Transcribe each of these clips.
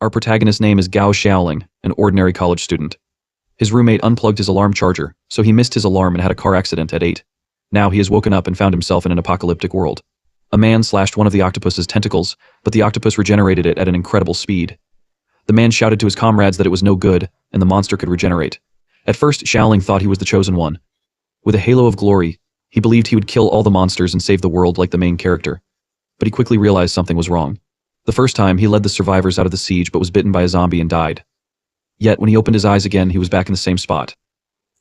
Our protagonist's name is Gao Xiaoling, an ordinary college student. His roommate unplugged his alarm charger, so he missed his alarm and had a car accident at 8. Now he has woken up and found himself in an apocalyptic world. A man slashed one of the octopus's tentacles, but the octopus regenerated it at an incredible speed. The man shouted to his comrades that it was no good, and the monster could regenerate. At first, Xiaoling thought he was the chosen one. With a halo of glory, he believed he would kill all the monsters and save the world like the main character. But he quickly realized something was wrong. The first time, he led the survivors out of the siege but was bitten by a zombie and died. Yet, when he opened his eyes again, he was back in the same spot.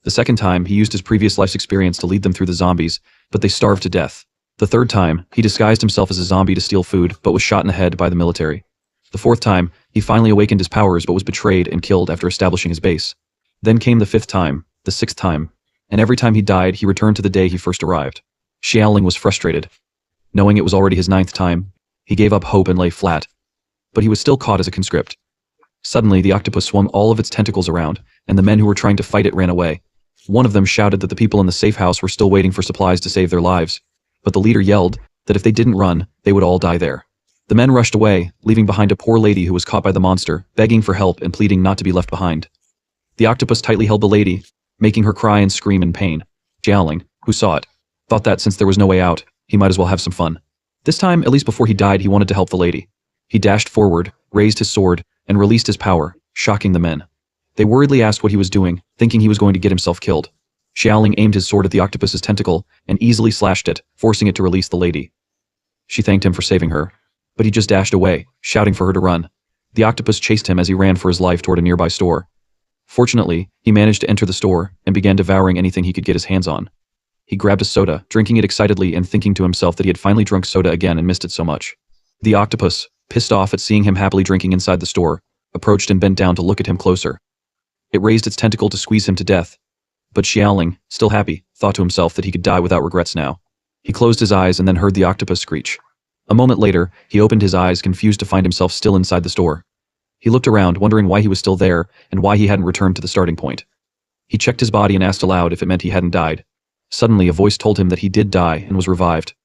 The second time, he used his previous life's experience to lead them through the zombies, but they starved to death. The third time, he disguised himself as a zombie to steal food, but was shot in the head by the military. The fourth time, he finally awakened his powers but was betrayed and killed after establishing his base. Then came the fifth time, the sixth time, and every time he died, he returned to the day he first arrived. Xiaoling was frustrated. Knowing it was already his ninth time, he gave up hope and lay flat. But he was still caught as a conscript. Suddenly, the octopus swung all of its tentacles around, and the men who were trying to fight it ran away. One of them shouted that the people in the safe house were still waiting for supplies to save their lives, but the leader yelled that if they didn't run, they would all die there. The men rushed away, leaving behind a poor lady who was caught by the monster, begging for help and pleading not to be left behind. The octopus tightly held the lady, making her cry and scream in pain. Xiaoling, who saw it, thought that since there was no way out, he might as well have some fun. This time, at least before he died, he wanted to help the lady. He dashed forward, raised his sword, and released his power, shocking the men. They worriedly asked what he was doing, thinking he was going to get himself killed. Xiaoling aimed his sword at the octopus's tentacle and easily slashed it, forcing it to release the lady. She thanked him for saving her, but he just dashed away, shouting for her to run. The octopus chased him as he ran for his life toward a nearby store. Fortunately, he managed to enter the store and began devouring anything he could get his hands on. He grabbed a soda, drinking it excitedly and thinking to himself that he had finally drunk soda again and missed it so much. The octopus, pissed off at seeing him happily drinking inside the store, approached and bent down to look at him closer. It raised its tentacle to squeeze him to death. But Xiaoling, still happy, thought to himself that he could die without regrets now. He closed his eyes and then heard the octopus screech. A moment later, he opened his eyes, confused to find himself still inside the store. He looked around, wondering why he was still there and why he hadn't returned to the starting point. He checked his body and asked aloud if it meant he hadn't died. Suddenly, a voice told him that he did die and was revived.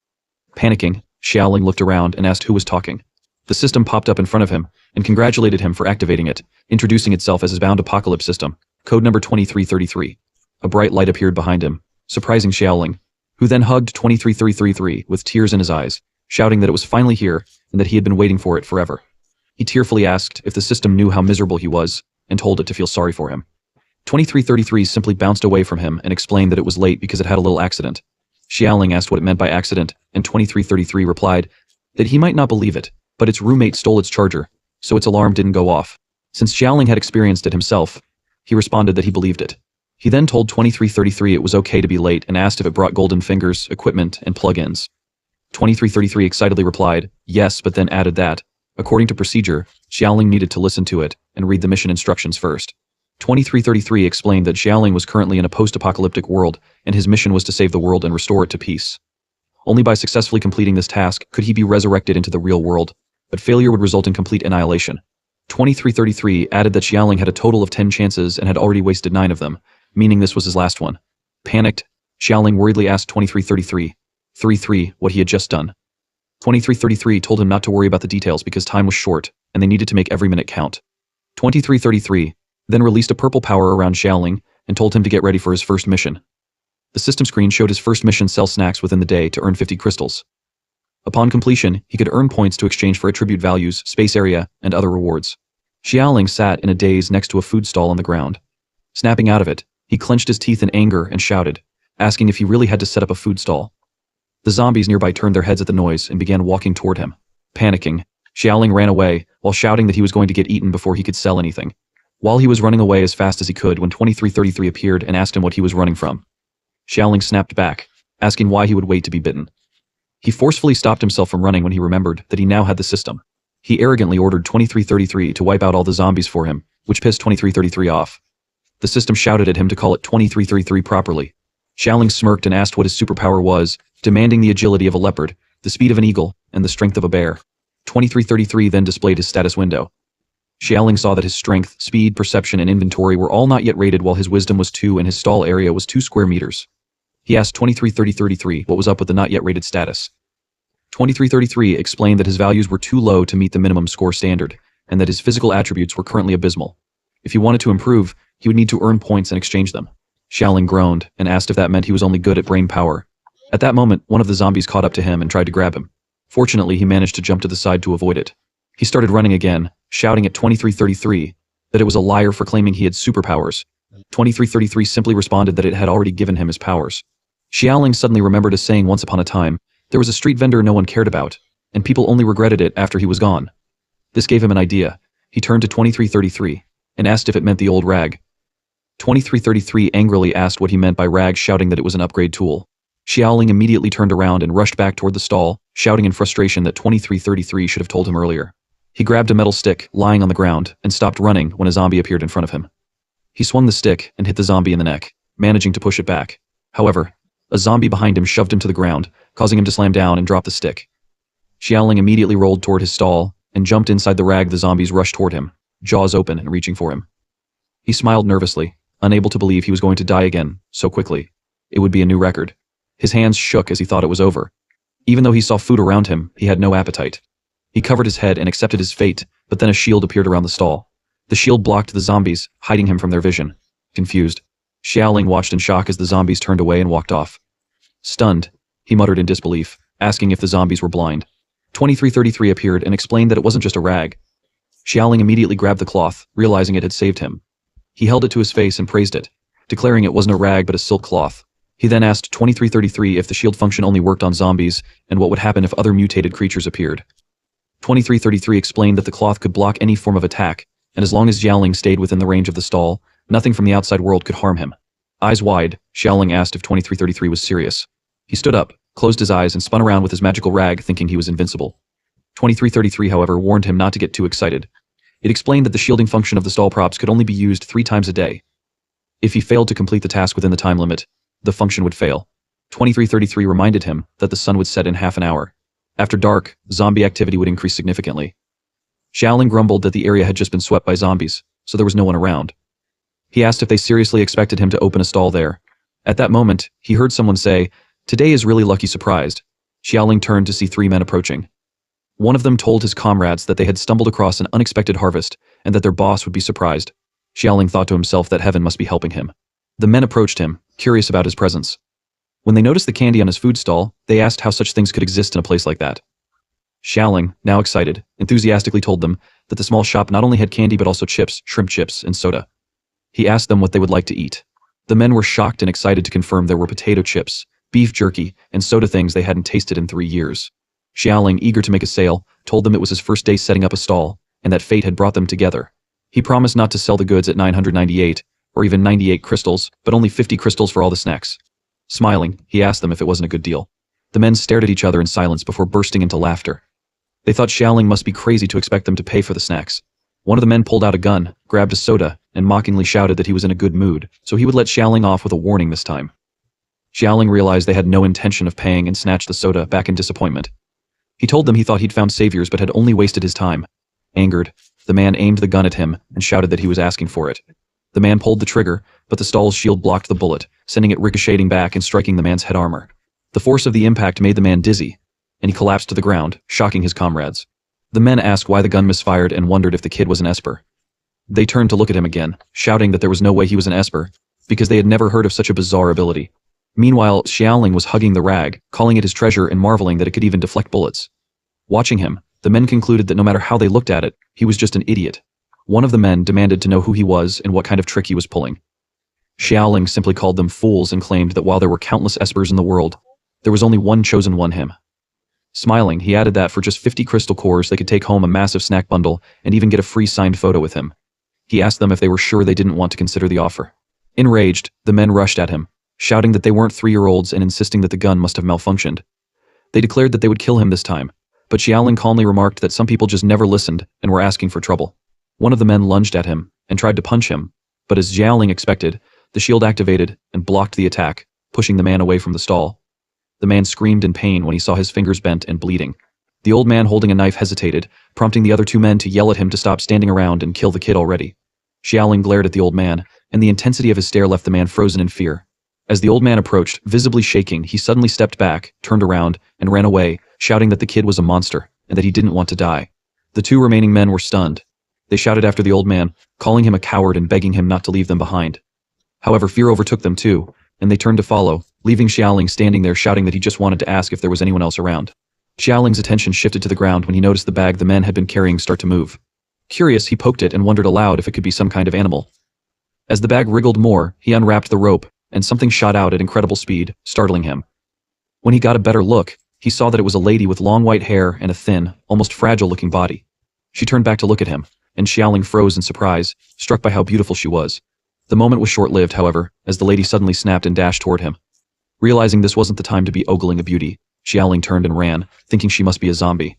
Panicking, Xiaoling looked around and asked who was talking. The system popped up in front of him and congratulated him for activating it, introducing itself as his bound apocalypse system, code number 2333. A bright light appeared behind him, surprising Xiaoling, who then hugged 23333 with tears in his eyes, shouting that it was finally here and that he had been waiting for it forever. He tearfully asked if the system knew how miserable he was and told it to feel sorry for him. 2333 simply bounced away from him and explained that it was late because it had a little accident. Xiaoling asked what it meant by accident, and 2333 replied that he might not believe it, but its roommate stole its charger, so its alarm didn't go off. Since Xiaoling had experienced it himself, he responded that he believed it. He then told 2333 it was okay to be late and asked if it brought golden fingers, equipment, and plugins. 2333 excitedly replied, yes, but then added that, according to procedure, Xiaoling needed to listen to it and read the mission instructions first. 2333 explained that Xiaoling was currently in a post-apocalyptic world and his mission was to save the world and restore it to peace. Only by successfully completing this task could he be resurrected into the real world, but failure would result in complete annihilation. 2333 added that Xiaoling had a total of 10 chances and had already wasted 9 of them, meaning this was his last one. Panicked, Xiaoling worriedly asked 2333 what he had just done. 2333 told him not to worry about the details because time was short, and they needed to make every minute count. 2333 then released a purple power around Xiaoling and told him to get ready for his first mission. The system screen showed his first mission: sell snacks within the day to earn 50 crystals. Upon completion, he could earn points to exchange for attribute values, space area, and other rewards. Xiaoling sat in a daze next to a food stall on the ground. Snapping out of it, he clenched his teeth in anger and shouted, asking if he really had to set up a food stall. The zombies nearby turned their heads at the noise and began walking toward him. Panicking, Xiaoling ran away while shouting that he was going to get eaten before he could sell anything. While he was running away as fast as he could when 2333 appeared and asked him what he was running from. Xiaoling snapped back, asking why he would wait to be bitten. He forcefully stopped himself from running when he remembered that he now had the system. He arrogantly ordered 2333 to wipe out all the zombies for him, which pissed 2333 off. The system shouted at him to call it 2333 properly. Xiaoling smirked and asked what his superpower was, demanding the agility of a leopard, the speed of an eagle, and the strength of a bear. 2333 then displayed his status window. Xiaoling saw that his strength, speed, perception, and inventory were all not yet rated, while his wisdom was 2 and his stall area was 2 square meters. He asked 2333 what was up with the not yet rated status. 2333 explained that his values were too low to meet the minimum score standard, and that his physical attributes were currently abysmal. If he wanted to improve, he would need to earn points and exchange them. Xiaoling groaned and asked if that meant he was only good at brain power. At that moment, one of the zombies caught up to him and tried to grab him. Fortunately, he managed to jump to the side to avoid it. He started running again, shouting at 2333 that it was a liar for claiming he had superpowers. 2333 simply responded that it had already given him his powers. Xiaoling suddenly remembered a saying once upon a time: there was a street vendor no one cared about, and people only regretted it after he was gone. This gave him an idea. He turned to 2333 and asked if it meant the old rag. 2333 angrily asked what he meant by rag, shouting that it was an upgrade tool. Xiaoling immediately turned around and rushed back toward the stall, shouting in frustration that 2333 should have told him earlier. He grabbed a metal stick lying on the ground and stopped running when a zombie appeared in front of him. He swung the stick and hit the zombie in the neck, managing to push it back. However, a zombie behind him shoved him to the ground, causing him to slam down and drop the stick. Xiaoling immediately rolled toward his stall and jumped inside the rag. The zombies rushed toward him, jaws open and reaching for him. He smiled nervously, unable to believe he was going to die again so quickly. It would be a new record. His hands shook as he thought it was over. Even though he saw food around him, he had no appetite. He covered his head and accepted his fate, but then a shield appeared around the stall. The shield blocked the zombies, hiding him from their vision. Confused, Xiaoling watched in shock as the zombies turned away and walked off. Stunned, he muttered in disbelief, asking if the zombies were blind. 2333 appeared and explained that it wasn't just a rag. Xiaoling immediately grabbed the cloth, realizing it had saved him. He held it to his face and praised it, declaring it wasn't a rag but a silk cloth. He then asked 2333 if the shield function only worked on zombies, and what would happen if other mutated creatures appeared. 2333 explained that the cloth could block any form of attack, and as long as Xiaoling stayed within the range of the stall, nothing from the outside world could harm him. Eyes wide, Xiaoling asked if 2333 was serious. He stood up, closed his eyes and spun around with his magical rag, thinking he was invincible. 2333, however, warned him not to get too excited. It explained that the shielding function of the stall props could only be used 3 times a day. If he failed to complete the task within the time limit, the function would fail. 2333 reminded him that the sun would set in half an hour. After dark, zombie activity would increase significantly. Xiaoling grumbled that the area had just been swept by zombies, so there was no one around. He asked if they seriously expected him to open a stall there. At that moment, he heard someone say, "Today is really lucky surprised." Xiaoling turned to see 3 men approaching. One of them told his comrades that they had stumbled across an unexpected harvest and that their boss would be surprised. Xiaoling thought to himself that heaven must be helping him. The men approached him, curious about his presence. When they noticed the candy on his food stall, they asked how such things could exist in a place like that. Xiaoling, now excited, enthusiastically told them that the small shop not only had candy but also chips, shrimp chips, and soda. He asked them what they would like to eat. The men were shocked and excited to confirm there were potato chips, beef jerky, and soda, things they hadn't tasted in 3 years. Xiaoling, eager to make a sale, told them it was his first day setting up a stall, and that fate had brought them together. He promised not to sell the goods at 998, or even 98 crystals, but only 50 crystals for all the snacks. Smiling, he asked them if it wasn't a good deal. The men stared at each other in silence before bursting into laughter. They thought Xiaoling must be crazy to expect them to pay for the snacks. One of the men pulled out a gun, grabbed a soda, and mockingly shouted that he was in a good mood, so he would let Xiaoling off with a warning this time. Xiaoling realized they had no intention of paying and snatched the soda back in disappointment. He told them he thought he'd found saviors but had only wasted his time. Angered, the man aimed the gun at him and shouted that he was asking for it. The man pulled the trigger, but the stall's shield blocked the bullet, sending it ricocheting back and striking the man's head armor. The force of the impact made the man dizzy, and he collapsed to the ground, shocking his comrades. The men asked why the gun misfired and wondered if the kid was an Esper. They turned to look at him again, shouting that there was no way he was an Esper, because they had never heard of such a bizarre ability. Meanwhile, Xiaoling was hugging the rag, calling it his treasure and marveling that it could even deflect bullets. Watching him, the men concluded that no matter how they looked at it, he was just an idiot. One of the men demanded to know who he was and what kind of trick he was pulling. Xiaoling simply called them fools and claimed that while there were countless Espers in the world, there was only one chosen one, him. Smiling, he added that for just 50 crystal cores they could take home a massive snack bundle and even get a free signed photo with him. He asked them if they were sure they didn't want to consider the offer. Enraged, the men rushed at him, shouting that they weren't 3-year-olds and insisting that the gun must have malfunctioned. They declared that they would kill him this time, but Xiaoling calmly remarked that some people just never listened and were asking for trouble. One of the men lunged at him and tried to punch him, but as Xiaoling expected, the shield activated and blocked the attack, pushing the man away from the stall. The man screamed in pain when he saw his fingers bent and bleeding. The old man holding a knife hesitated, prompting the other 2 men to yell at him to stop standing around and kill the kid already. Xiaoling glared at the old man, and the intensity of his stare left the man frozen in fear. As the old man approached, visibly shaking, he suddenly stepped back, turned around, and ran away, shouting that the kid was a monster, and that he didn't want to die. The 2 remaining men were stunned. They shouted after the old man, calling him a coward and begging him not to leave them behind. However, fear overtook them too, and they turned to follow, leaving Xiaoling standing there shouting that he just wanted to ask if there was anyone else around. Xiaoling's attention shifted to the ground when he noticed the bag the men had been carrying start to move. Curious, he poked it and wondered aloud if it could be some kind of animal. As the bag wriggled more, he unwrapped the rope, and something shot out at incredible speed, startling him. When he got a better look, he saw that it was a lady with long white hair and a thin, almost fragile-looking body. She turned back to look at him, and Xiaoling froze in surprise, struck by how beautiful she was. The moment was short-lived, however, as the lady suddenly snapped and dashed toward him. Realizing this wasn't the time to be ogling a beauty, Xiaoling turned and ran, thinking she must be a zombie.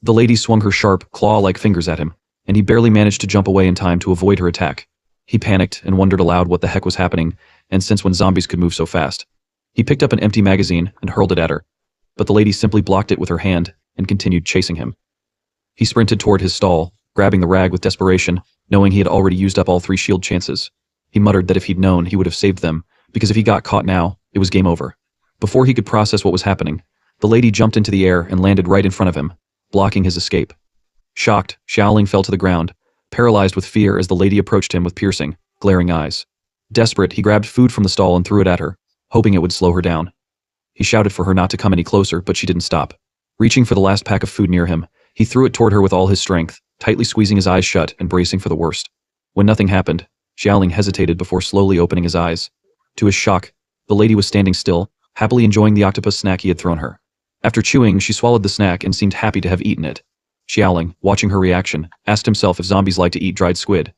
The lady swung her sharp, claw-like fingers at him, and he barely managed to jump away in time to avoid her attack. He panicked and wondered aloud what the heck was happening, and since when zombies could move so fast. He picked up an empty magazine and hurled it at her, but the lady simply blocked it with her hand and continued chasing him. He sprinted toward his stall, grabbing the rag with desperation, knowing he had already used up all 3 shield chances. He muttered that if he'd known, he would have saved them, because if he got caught now, it was game over. Before he could process what was happening, the lady jumped into the air and landed right in front of him, blocking his escape. Shocked, Xiaoling fell to the ground, paralyzed with fear as the lady approached him with piercing, glaring eyes. Desperate, he grabbed food from the stall and threw it at her, hoping it would slow her down. He shouted for her not to come any closer, but she didn't stop. Reaching for the last pack of food near him, he threw it toward her with all his strength, tightly squeezing his eyes shut and bracing for the worst. When nothing happened, Xiaoling hesitated before slowly opening his eyes. To his shock, the lady was standing still, happily enjoying the octopus snack he had thrown her. After chewing, she swallowed the snack and seemed happy to have eaten it. Xiaoling, watching her reaction, asked himself if zombies like to eat dried squid.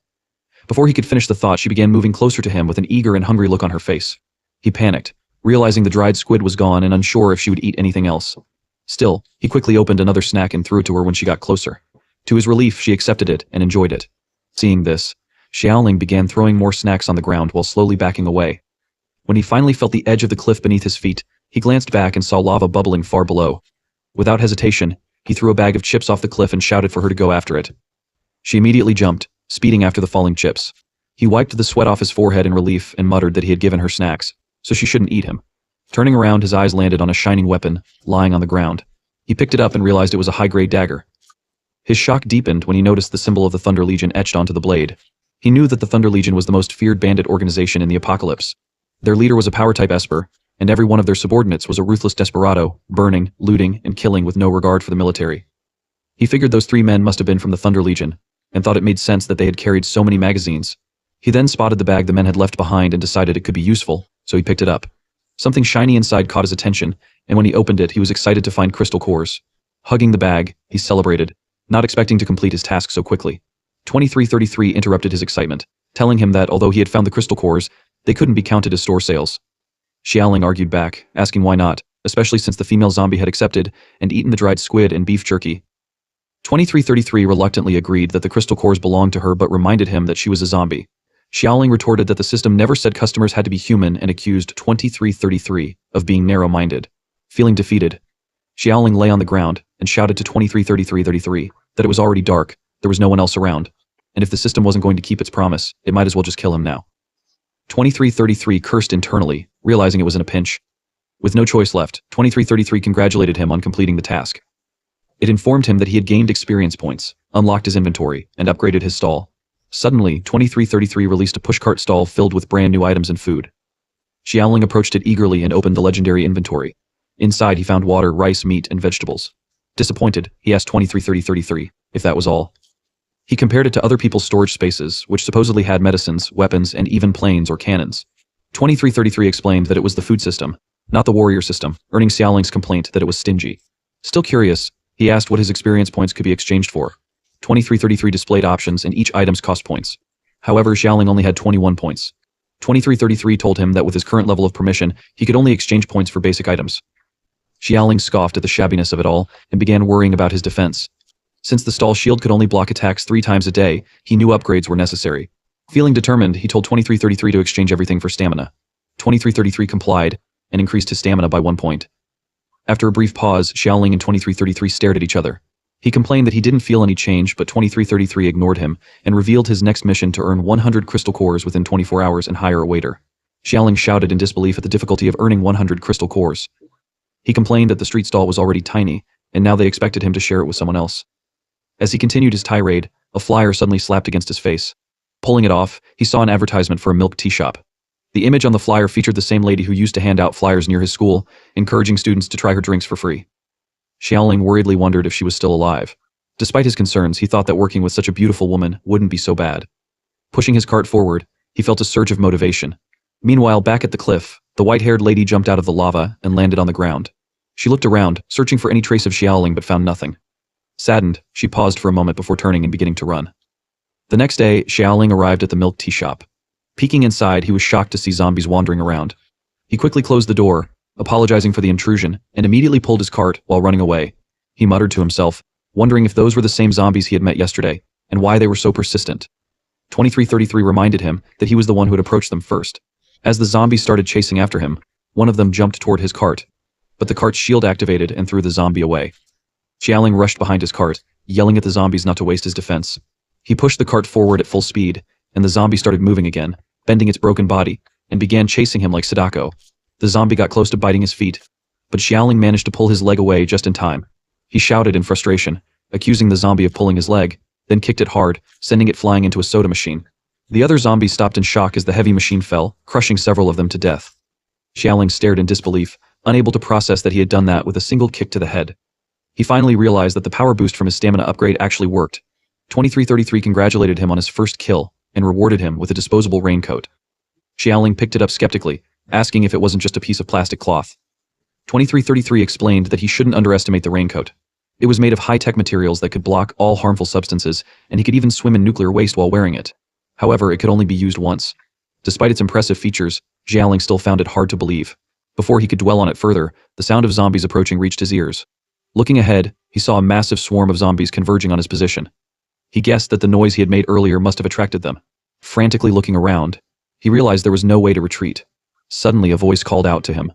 Before he could finish the thought, she began moving closer to him with an eager and hungry look on her face. He panicked, realizing the dried squid was gone and unsure if she would eat anything else. Still, he quickly opened another snack and threw it to her when she got closer. To his relief, she accepted it and enjoyed it. Seeing this, Xiaoling began throwing more snacks on the ground while slowly backing away. When he finally felt the edge of the cliff beneath his feet, he glanced back and saw lava bubbling far below. Without hesitation, he threw a bag of chips off the cliff and shouted for her to go after it. She immediately jumped, speeding after the falling chips. He wiped the sweat off his forehead in relief and muttered that he had given her snacks, so she shouldn't eat him. Turning around, his eyes landed on a shining weapon, lying on the ground. He picked it up and realized it was a high-grade dagger. His shock deepened when he noticed the symbol of the Thunder Legion etched onto the blade. He knew that the Thunder Legion was the most feared bandit organization in the apocalypse. Their leader was a power-type Esper, and every one of their subordinates was a ruthless desperado, burning, looting, and killing with no regard for the military. He figured those 3 men must have been from the Thunder Legion, and thought it made sense that they had carried so many magazines. He then spotted the bag the men had left behind and decided it could be useful, so he picked it up. Something shiny inside caught his attention, and when he opened it, he was excited to find crystal cores. Hugging the bag, he celebrated, not expecting to complete his task so quickly. 2333 interrupted his excitement, telling him that although he had found the crystal cores, they couldn't be counted as store sales. Xiaoling argued back, asking why not, especially since the female zombie had accepted and eaten the dried squid and beef jerky. 2333 reluctantly agreed that the crystal cores belonged to her but reminded him that she was a zombie. Xiaoling retorted that the system never said customers had to be human and accused 2333 of being narrow-minded. Feeling defeated, Xiaoling lay on the ground and shouted to 2333 that it was already dark, there was no one else around, and if the system wasn't going to keep its promise, it might as well just kill him now. 2333 cursed internally, realizing it was in a pinch. With no choice left, 2333 congratulated him on completing the task. It informed him that he had gained experience points, unlocked his inventory, and upgraded his stall. Suddenly, 2333 released a pushcart stall filled with brand new items and food. Xiaoling approached it eagerly and opened the legendary inventory. Inside, he found water, rice, meat, and vegetables. Disappointed, he asked 2333 if that was all. He compared it to other people's storage spaces, which supposedly had medicines, weapons, and even planes or cannons. 2333 explained that it was the food system, not the warrior system, earning Xiaoling's complaint that it was stingy. Still curious, he asked what his experience points could be exchanged for. 2333 displayed options and each item's cost points. However, Xiaoling only had 21 points. 2333 told him that with his current level of permission, he could only exchange points for basic items. Xiaoling scoffed at the shabbiness of it all and began worrying about his defense. Since the stall shield could only block attacks 3 times a day, he knew upgrades were necessary. Feeling determined, he told 2333 to exchange everything for stamina. 2333 complied and increased his stamina by 1 point. After a brief pause, Xiaoling and 2333 stared at each other. He complained that he didn't feel any change, but 2333 ignored him and revealed his next mission to earn 100 crystal cores within 24 hours and hire a waiter. Xiaoling shouted in disbelief at the difficulty of earning 100 crystal cores. He complained that the street stall was already tiny, and now they expected him to share it with someone else. As he continued his tirade, A flyer suddenly slapped against his face. Pulling it off, he saw an advertisement for a milk tea shop. The image on the flyer featured the same lady who used to hand out flyers near his school, encouraging students to try her drinks for free. Xiaoling worriedly wondered if she was still alive. Despite his concerns, he thought that working with such a beautiful woman wouldn't be so bad. Pushing his cart forward, he felt a surge of motivation. Meanwhile, back at the cliff, the white-haired lady jumped out of the lava and landed on the ground. She looked around, searching for any trace of Xiaoling but found nothing. Saddened, she paused for a moment before turning and beginning to run. The next day, Xiaoling arrived at the milk tea shop. Peeking inside, he was shocked to see zombies wandering around. He quickly closed the door, apologizing for the intrusion, and immediately pulled his cart while running away. He muttered to himself, wondering if those were the same zombies he had met yesterday, and why they were so persistent. 2333 reminded him that he was the one who had approached them first. As the zombies started chasing after him, one of them jumped toward his cart, but the cart's shield activated and threw the zombie away. Xiaoling rushed behind his cart, yelling at the zombies not to waste his defense. He pushed the cart forward at full speed, and the zombie started moving again, bending its broken body, and began chasing him like Sadako. The zombie got close to biting his feet, but Xiaoling managed to pull his leg away just in time. He shouted in frustration, accusing the zombie of pulling his leg, then kicked it hard, sending it flying into a soda machine. The other zombies stopped in shock as the heavy machine fell, crushing several of them to death. Xiaoling stared in disbelief, unable to process that he had done that with a single kick to the head. He finally realized that the power boost from his stamina upgrade actually worked. 2333 congratulated him on his first kill and rewarded him with a disposable raincoat. Xiaoling picked it up skeptically, asking if it wasn't just a piece of plastic cloth. 2333 explained that he shouldn't underestimate the raincoat. It was made of high-tech materials that could block all harmful substances, and he could even swim in nuclear waste while wearing it. However, it could only be used once. Despite its impressive features, Xiaoling still found it hard to believe. Before he could dwell on it further, the sound of zombies approaching reached his ears. Looking ahead, he saw a massive swarm of zombies converging on his position. He guessed that the noise he had made earlier must have attracted them. Frantically looking around, he realized there was no way to retreat. Suddenly, a voice called out to him.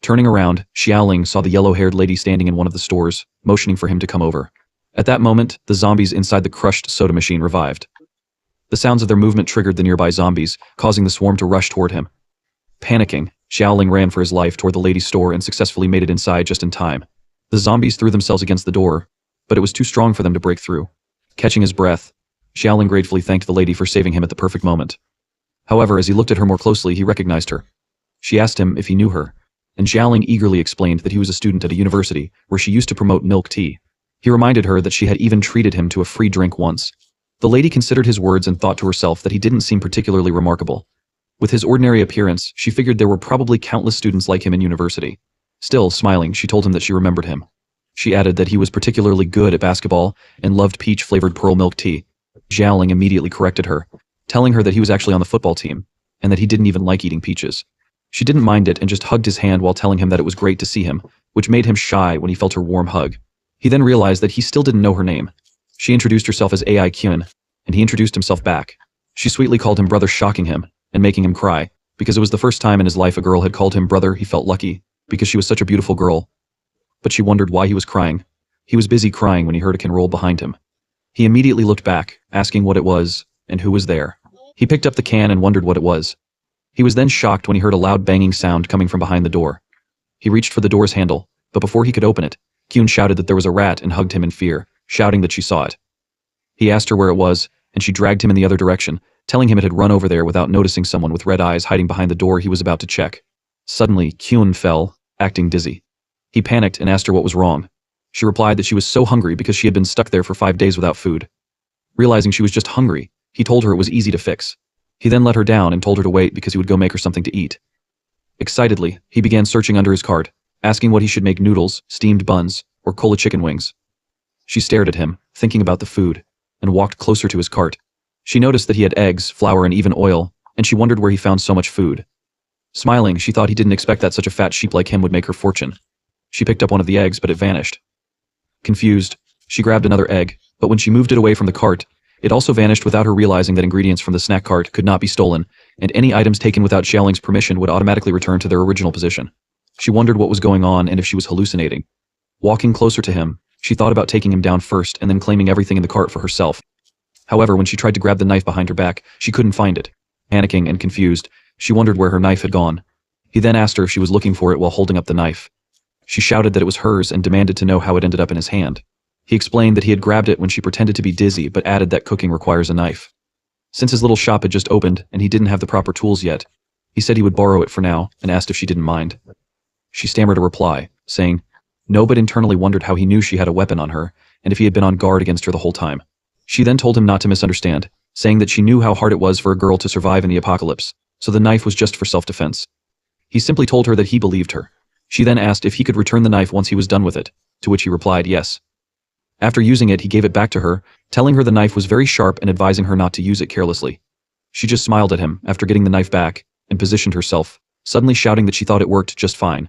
Turning around, Xiaoling saw the yellow-haired lady standing in one of the stores, motioning for him to come over. At that moment, the zombies inside the crushed soda machine revived. The sounds of their movement triggered the nearby zombies, causing the swarm to rush toward him. Panicking, Xiaoling ran for his life toward the lady's store and successfully made it inside just in time. The zombies threw themselves against the door, but it was too strong for them to break through. Catching his breath, Xiaoling gratefully thanked the lady for saving him at the perfect moment. However, as he looked at her more closely, he recognized her. She asked him if he knew her, and Xiaoling eagerly explained that he was a student at a university where she used to promote milk tea. He reminded her that she had even treated him to a free drink once. The lady considered his words and thought to herself that he didn't seem particularly remarkable. With his ordinary appearance, she figured there were probably countless students like him in university. Still, smiling, she told him that she remembered him. She added that he was particularly good at basketball and loved peach-flavored pearl milk tea. Xiaoling immediately corrected her, telling her that he was actually on the football team, and that he didn't even like eating peaches. She didn't mind it and just hugged his hand while telling him that it was great to see him, which made him shy when he felt her warm hug. He then realized that he still didn't know her name. She introduced herself as Ai Kyun, and he introduced himself back. She sweetly called him brother, shocking him and making him cry, because it was the first time in his life a girl had called him brother. He felt lucky, because she was such a beautiful girl. But she wondered why he was crying. He was busy crying when he heard a can roll behind him. He immediately looked back, asking what it was and who was there. He picked up the can and wondered what it was. He was then shocked when he heard a loud banging sound coming from behind the door. He reached for the door's handle, but before he could open it, Kyun shouted that there was a rat and hugged him in fear, shouting that she saw it. He asked her where it was, and she dragged him in the other direction, telling him it had run over there without noticing someone with red eyes hiding behind the door he was about to check. Suddenly, Kyun fell, acting dizzy. He panicked and asked her what was wrong. She replied that she was so hungry because she had been stuck there for 5 days without food. Realizing she was just hungry, he told her it was easy to fix. He then let her down and told her to wait because he would go make her something to eat. Excitedly, he began searching under his cart, asking what he should make: noodles, steamed buns, or cola chicken wings. She stared at him, thinking about the food, and walked closer to his cart. She noticed that he had eggs, flour, and even oil, and she wondered where he found so much food. Smiling, she thought he didn't expect that such a fat sheep like him would make her fortune. She picked up one of the eggs, but it vanished. Confused, she grabbed another egg, but when she moved it away from the cart, it also vanished without her realizing that ingredients from the snack cart could not be stolen, and any items taken without Xiaoling's permission would automatically return to their original position. She wondered what was going on and if she was hallucinating. Walking closer to him, she thought about taking him down first and then claiming everything in the cart for herself. However, when she tried to grab the knife behind her back, she couldn't find it. Panicking and confused, she wondered where her knife had gone. He then asked her if she was looking for it while holding up the knife. She shouted that it was hers and demanded to know how it ended up in his hand. He explained that he had grabbed it when she pretended to be dizzy but added that cooking requires a knife. Since his little shop had just opened and he didn't have the proper tools yet, he said he would borrow it for now and asked if she didn't mind. She stammered a reply, saying no, but internally wondered how he knew she had a weapon on her and if he had been on guard against her the whole time. She then told him not to misunderstand, saying that she knew how hard it was for a girl to survive in the apocalypse, so the knife was just for self-defense. He simply told her that he believed her. She then asked if he could return the knife once he was done with it, to which he replied yes. After using it, he gave it back to her, telling her the knife was very sharp and advising her not to use it carelessly. She just smiled at him after getting the knife back and positioned herself, suddenly shouting that she thought it worked just fine.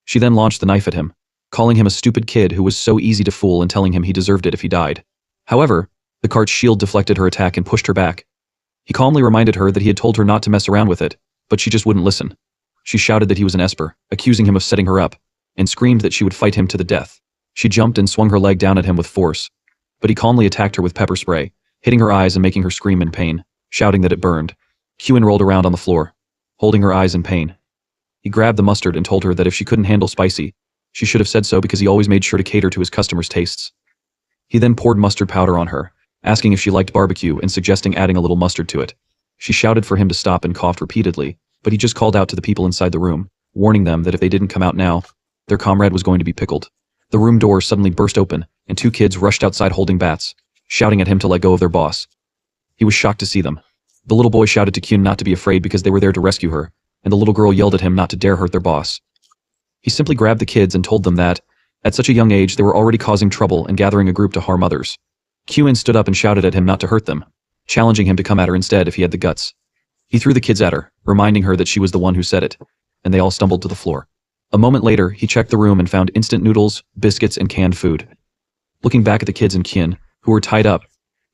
She then launched the knife at him, calling him a stupid kid who was so easy to fool and telling him he deserved it if he died. However, the cart's shield deflected her attack and pushed her back. He calmly reminded her that he had told her not to mess around with it, but she just wouldn't listen. She shouted that he was an esper, accusing him of setting her up, and screamed that she would fight him to the death. She jumped and swung her leg down at him with force, but he calmly attacked her with pepper spray, hitting her eyes and making her scream in pain, shouting that it burned. Kyun rolled around on the floor, holding her eyes in pain. He grabbed the mustard and told her that if she couldn't handle spicy, she should have said so because he always made sure to cater to his customers' tastes. He then poured mustard powder on her, asking if she liked barbecue and suggesting adding a little mustard to it. She shouted for him to stop and coughed repeatedly, but he just called out to the people inside the room, warning them that if they didn't come out now, their comrade was going to be pickled. The room door suddenly burst open, and two kids rushed outside holding bats, shouting at him to let go of their boss. He was shocked to see them. The little boy shouted to Kyun not to be afraid because they were there to rescue her, and the little girl yelled at him not to dare hurt their boss. He simply grabbed the kids and told them that, at such a young age, they were already causing trouble and gathering a group to harm others. Kyun stood up and shouted at him not to hurt them, challenging him to come at her instead if he had the guts. He threw the kids at her, reminding her that she was the one who said it, and they all stumbled to the floor. A moment later, he checked the room and found instant noodles, biscuits, and canned food. Looking back at the kids and Kyun, who were tied up,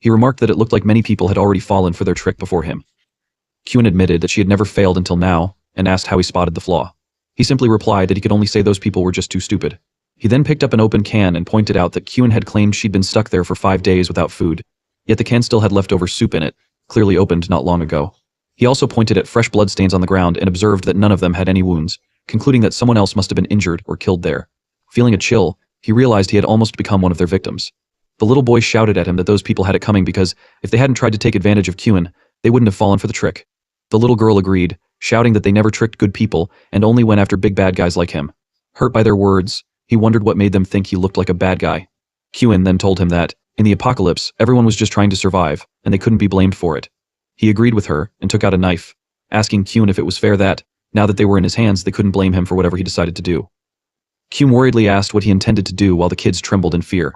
he remarked that it looked like many people had already fallen for their trick before him. Kyun admitted that she had never failed until now, and asked how he spotted the flaw. He simply replied that he could only say those people were just too stupid. He then picked up an open can and pointed out that Kyun had claimed she'd been stuck there for 5 days without food, yet the can still had leftover soup in it, clearly opened not long ago. He also pointed at fresh bloodstains on the ground and observed that none of them had any wounds, concluding that someone else must have been injured or killed there. Feeling a chill, he realized he had almost become one of their victims. The little boy shouted at him that those people had it coming because, if they hadn't tried to take advantage of Kyun, they wouldn't have fallen for the trick. The little girl agreed, shouting that they never tricked good people and only went after big bad guys like him. Hurt by their words, he wondered what made them think he looked like a bad guy. Kyun then told him that, in the apocalypse, everyone was just trying to survive, and they couldn't be blamed for it. He agreed with her and took out a knife, asking Kyun if it was fair that, now that they were in his hands, they couldn't blame him for whatever he decided to do. Kyun worriedly asked what he intended to do while the kids trembled in fear.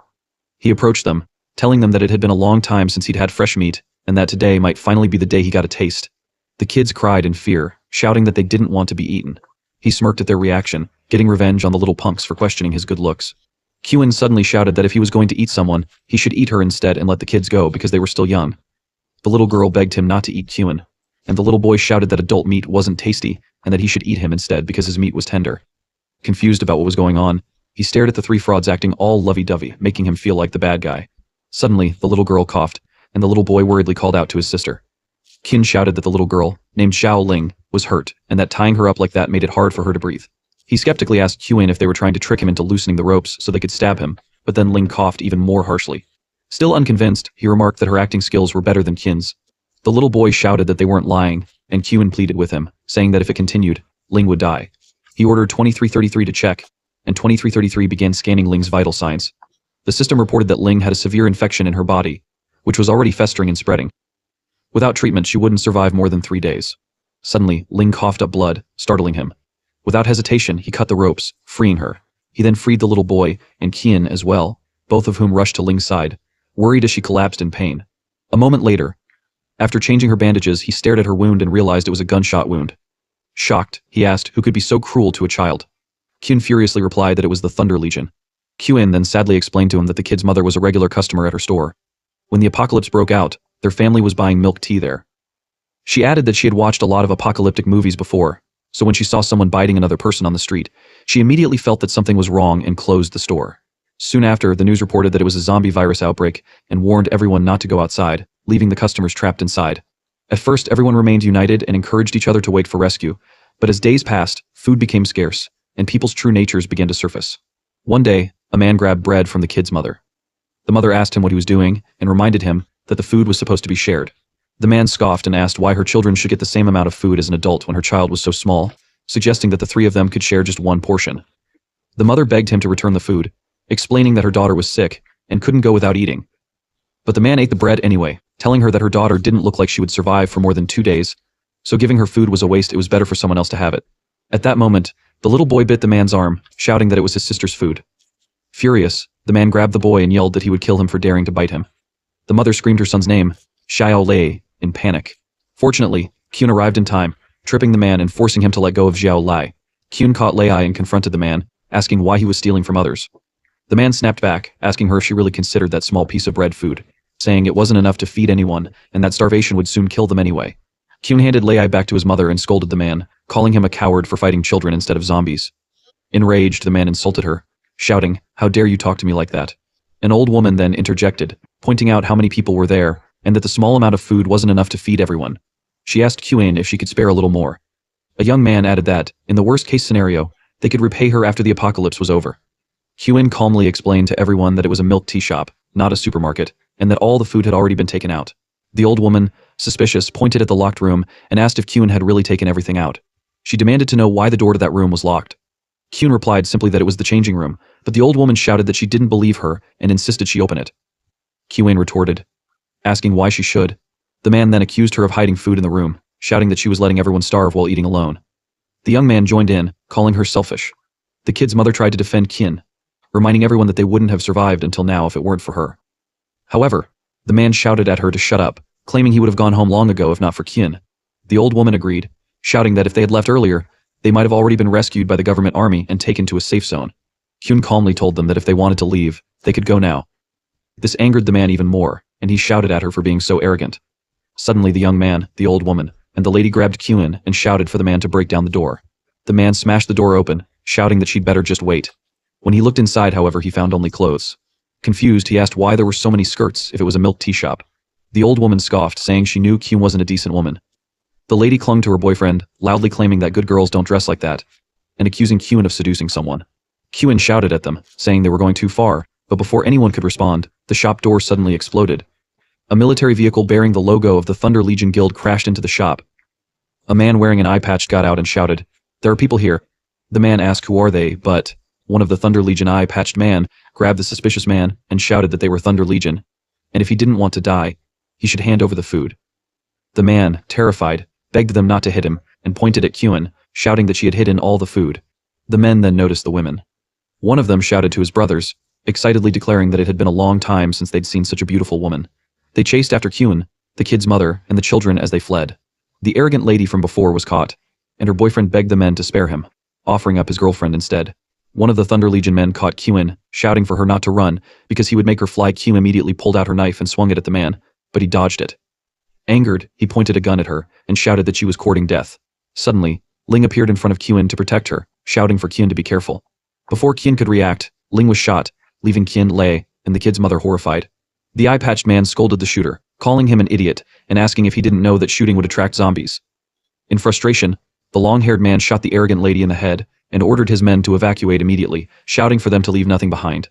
He approached them, telling them that it had been a long time since he'd had fresh meat, and that today might finally be the day he got a taste. The kids cried in fear, shouting that they didn't want to be eaten. He smirked at their reaction, getting revenge on the little punks for questioning his good looks. Kyun suddenly shouted that if he was going to eat someone, he should eat her instead and let the kids go because they were still young. The little girl begged him not to eat Kyun, and the little boy shouted that adult meat wasn't tasty and that he should eat him instead because his meat was tender. Confused about what was going on, he stared at the three frauds acting all lovey-dovey, making him feel like the bad guy. Suddenly, the little girl coughed, and the little boy worriedly called out to his sister. Kyun shouted that the little girl, named Xiao Ling, was hurt, and that tying her up like that made it hard for her to breathe. He skeptically asked Kyun if they were trying to trick him into loosening the ropes so they could stab him, but then Ling coughed even more harshly. Still unconvinced, he remarked that her acting skills were better than Kyun's. The little boy shouted that they weren't lying, and Kyun pleaded with him, saying that if it continued, Ling would die. He ordered 2333 to check, and 2333 began scanning Ling's vital signs. The system reported that Ling had a severe infection in her body, which was already festering and spreading. Without treatment, she wouldn't survive more than 3 days. Suddenly, Ling coughed up blood, startling him. Without hesitation, he cut the ropes, freeing her. He then freed the little boy, and Kyun as well, both of whom rushed to Ling's side, worried as she collapsed in pain. A moment later, after changing her bandages, he stared at her wound and realized it was a gunshot wound. Shocked, he asked who could be so cruel to a child. Kyun furiously replied that it was the Thunder Legion. Kyun then sadly explained to him that the kid's mother was a regular customer at her store. When the apocalypse broke out, their family was buying milk tea there. She added that she had watched a lot of apocalyptic movies before, so when she saw someone biting another person on the street, she immediately felt that something was wrong and closed the store. Soon after, the news reported that it was a zombie virus outbreak and warned everyone not to go outside, leaving the customers trapped inside. At first, everyone remained united and encouraged each other to wait for rescue, but as days passed, food became scarce, and people's true natures began to surface. One day, a man grabbed bread from the kid's mother. The mother asked him what he was doing and reminded him that the food was supposed to be shared. The man scoffed and asked why her children should get the same amount of food as an adult when her child was so small, suggesting that the three of them could share just one portion. The mother begged him to return the food, explaining that her daughter was sick and couldn't go without eating. But the man ate the bread anyway, telling her that her daughter didn't look like she would survive for more than 2 days, so giving her food was a waste. It was better for someone else to have it. At that moment, the little boy bit the man's arm, shouting that it was his sister's food. Furious, the man grabbed the boy and yelled that he would kill him for daring to bite him. The mother screamed her son's name, Xiao Lei, in panic. Fortunately, Kyun arrived in time, tripping the man and forcing him to let go of Xiao Lai. Kyun caught Lei and confronted the man, asking why he was stealing from others. The man snapped back, asking her if she really considered that small piece of bread food, saying it wasn't enough to feed anyone and that starvation would soon kill them anyway. Kyun handed Lei back to his mother and scolded the man, calling him a coward for fighting children instead of zombies. Enraged, the man insulted her, shouting, "How dare you talk to me like that?" An old woman then interjected, pointing out how many people were there and that the small amount of food wasn't enough to feed everyone. She asked Kyun if she could spare a little more. A young man added that, in the worst-case scenario, they could repay her after the apocalypse was over. Kyun calmly explained to everyone that it was a milk tea shop, not a supermarket, and that all the food had already been taken out. The old woman, suspicious, pointed at the locked room and asked if Kyun had really taken everything out. She demanded to know why the door to that room was locked. Kyun replied simply that it was the changing room, but the old woman shouted that she didn't believe her and insisted she open it. Kyun retorted, asking why she should. The man then accused her of hiding food in the room, shouting that she was letting everyone starve while eating alone. The young man joined in, calling her selfish. The kid's mother tried to defend Kyun, reminding everyone that they wouldn't have survived until now if it weren't for her. However, the man shouted at her to shut up, claiming he would have gone home long ago if not for Kyun. The old woman agreed, shouting that if they had left earlier, they might have already been rescued by the government army and taken to a safe zone. Kyun calmly told them that if they wanted to leave, they could go now. This angered the man even more, and he shouted at her for being so arrogant. Suddenly the young man, the old woman, and the lady grabbed Kyun and shouted for the man to break down the door. The man smashed the door open, shouting that she'd better just wait. When he looked inside, however, he found only clothes. Confused, he asked why there were so many skirts if it was a milk tea shop. The old woman scoffed, saying she knew Kyun wasn't a decent woman. The lady clung to her boyfriend, loudly claiming that good girls don't dress like that, and accusing Kyun of seducing someone. Kyun shouted at them, saying they were going too far, but before anyone could respond, the shop door suddenly exploded. A military vehicle bearing the logo of the Thunder Legion Guild crashed into the shop. A man wearing an eye patch got out and shouted, "There are people here." The man asked who are they, but one of the Thunder Legion eye-patched man grabbed the suspicious man and shouted that they were Thunder Legion, and if he didn't want to die, he should hand over the food. The man, terrified, begged them not to hit him and pointed at Kyun, shouting that she had hidden all the food. The men then noticed the women. One of them shouted to his brothers, excitedly declaring that it had been a long time since they'd seen such a beautiful woman. They chased after Kyun, the kid's mother, and the children as they fled. The arrogant lady from before was caught, and her boyfriend begged the men to spare him, offering up his girlfriend instead. One of the Thunder Legion men caught Kyun, shouting for her not to run because he would make her fly. Kyun immediately pulled out her knife and swung it at the man, but he dodged it. Angered, he pointed a gun at her and shouted that she was courting death. Suddenly, Ling appeared in front of Kyun to protect her, shouting for Kyun to be careful. Before Kyun could react, Ling was shot, leaving Kyun, Lei, and the kid's mother horrified. The eye-patched man scolded the shooter, calling him an idiot and asking if he didn't know that shooting would attract zombies. In frustration, the long-haired man shot the arrogant lady in the head and ordered his men to evacuate immediately, shouting for them to leave nothing behind.